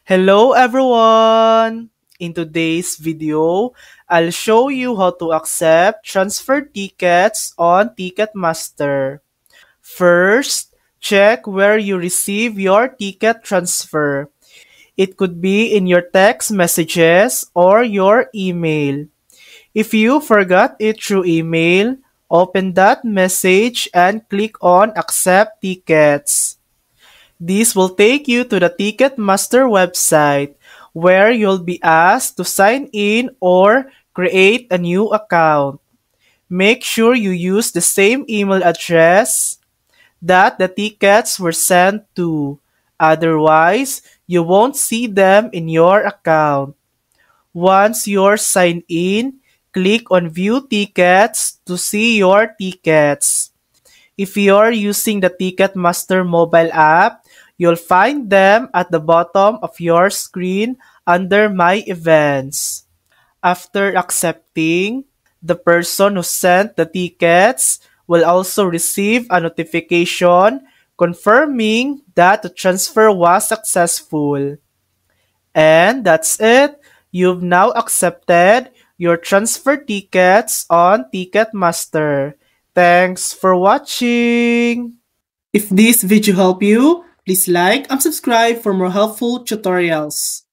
Hello everyone! In today's video, I'll show you how to accept transfer tickets on Ticketmaster. First, check where you receive your ticket transfer. It could be in your text messages or your email. If you forgot it through email, open that message and click on Accept Tickets. This will take you to the Ticketmaster website where you'll be asked to sign in or create a new account. Make sure you use the same email address that the tickets were sent to. Otherwise, you won't see them in your account. Once you're signed in, click on View Tickets to see your tickets. If you're using the Ticketmaster mobile app, you'll find them at the bottom of your screen under My Events. After accepting, the person who sent the tickets will also receive a notification confirming that the transfer was successful. And that's it. You've now accepted your transfer tickets on Ticketmaster. Thanks for watching! If this video helped you, please like and subscribe for more helpful tutorials.